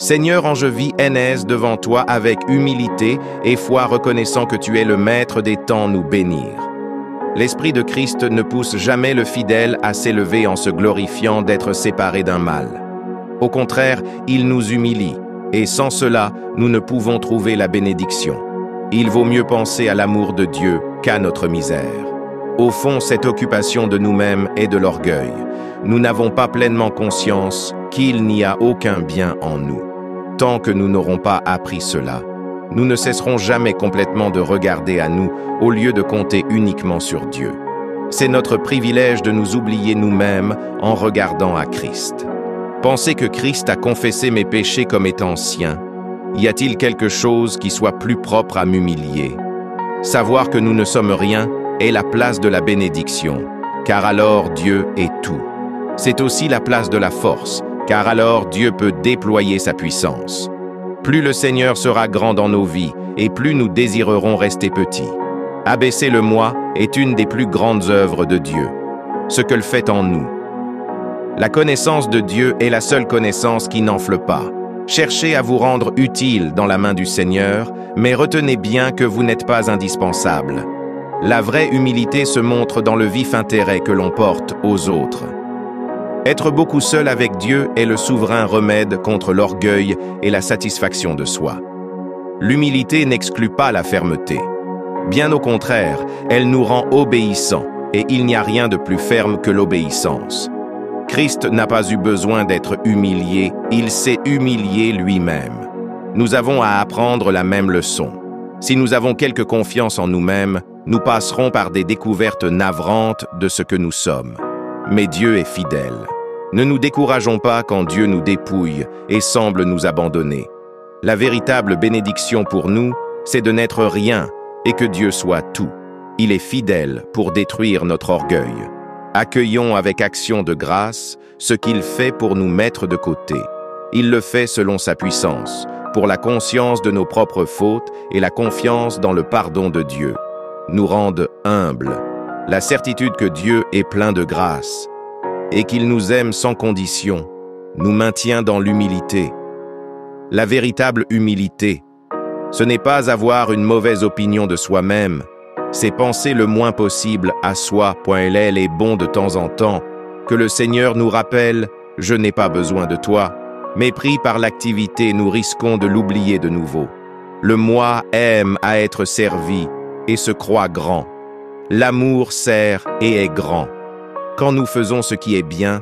Seigneur, je vis NS devant toi avec humilité et foi, reconnaissant que tu es le maître des temps, nous bénir. L'Esprit de Christ ne pousse jamais le fidèle à s'élever en se glorifiant d'être séparé d'un mal. Au contraire, il nous humilie, et sans cela, nous ne pouvons trouver la bénédiction. Il vaut mieux penser à l'amour de Dieu qu'à notre misère. Au fond, cette occupation de nous-mêmes est de l'orgueil. Nous n'avons pas pleinement conscience qu'il n'y a aucun bien en nous. Tant que nous n'aurons pas appris cela, nous ne cesserons jamais complètement de regarder à nous au lieu de compter uniquement sur Dieu. C'est notre privilège de nous oublier nous-mêmes en regardant à Christ. Pensez que Christ a confessé mes péchés comme étant siens. Y a-t-il quelque chose qui soit plus propre à m'humilier? Savoir que nous ne sommes rien est la place de la bénédiction, car alors Dieu est tout. C'est aussi la place de la force, car alors Dieu peut déployer sa puissance. Plus le Seigneur sera grand dans nos vies, et plus nous désirerons rester petits. Abaisser le moi est une des plus grandes œuvres de Dieu, ce que le fait en nous. La connaissance de Dieu est la seule connaissance qui n'enfle pas. Cherchez à vous rendre utile dans la main du Seigneur, mais retenez bien que vous n'êtes pas indispensable. La vraie humilité se montre dans le vif intérêt que l'on porte aux autres. Être beaucoup seul avec Dieu est le souverain remède contre l'orgueil et la satisfaction de soi. L'humilité n'exclut pas la fermeté. Bien au contraire, elle nous rend obéissants, et il n'y a rien de plus ferme que l'obéissance. Christ n'a pas eu besoin d'être humilié, il s'est humilié lui-même. Nous avons à apprendre la même leçon. Si nous avons quelque confiance en nous-mêmes, nous passerons par des découvertes navrantes de ce que nous sommes. Mais Dieu est fidèle. Ne nous décourageons pas quand Dieu nous dépouille et semble nous abandonner. La véritable bénédiction pour nous, c'est de n'être rien et que Dieu soit tout. Il est fidèle pour détruire notre orgueil. Accueillons avec action de grâce ce qu'il fait pour nous mettre de côté. Il le fait selon sa puissance, pour la conscience de nos propres fautes et la confiance dans le pardon de Dieu. Nous rendent humbles. La certitude que Dieu est plein de grâce et qu'il nous aime sans condition nous maintient dans l'humilité. La véritable humilité, ce n'est pas avoir une mauvaise opinion de soi-même, c'est penser le moins possible à soi. Il est bon de temps en temps que le Seigneur nous rappelle « Je n'ai pas besoin de toi », mais pris par l'activité, nous risquons de l'oublier de nouveau. Le moi aime à être servi et se croit grand. L'amour sert et est grand. Quand nous faisons ce qui est bien,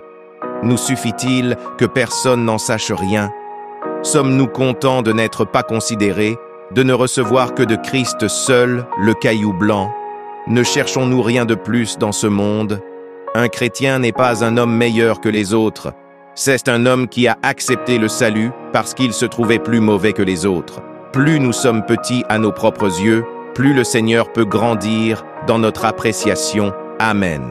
nous suffit-il que personne n'en sache rien? Sommes-nous contents de n'être pas considérés, de ne recevoir que de Christ seul, le caillou blanc? Ne cherchons-nous rien de plus dans ce monde? Un chrétien n'est pas un homme meilleur que les autres. C'est un homme qui a accepté le salut parce qu'il se trouvait plus mauvais que les autres. Plus nous sommes petits à nos propres yeux, plus le Seigneur peut grandir dans notre appréciation. Amen.